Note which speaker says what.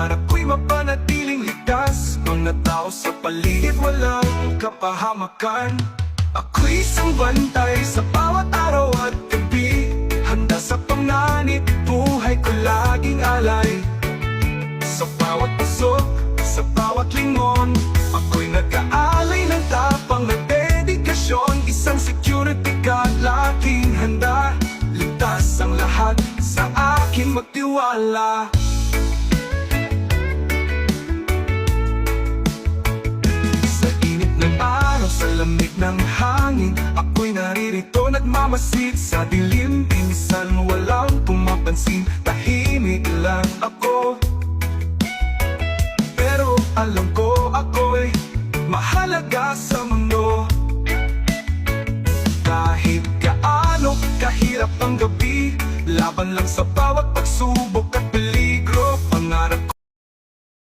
Speaker 1: pangarap ko'y mapanatiling ligtas. Mga tao sa paligid walang kapahamakan. Ako'y isang bantay sa bawat araw at gabi, handa sa panganib, buhay ko laging alay. Sa bawat pasok, sa bawat lingon, ako'y nag-aalay ng tapang na dedikasyon. Isang security guard laging handa, ligtas ang lahat sa akin magtiwala. Sa init ng araw, sa lamig ng hangin, ako'y naririto nagmamasid sa dilim. Minsan walang pumapansin, tahimik lang ako. Pero alam ko ako'y mahalaga sa mundo. Kahit gaano kahirap ang gabi, laban lang sa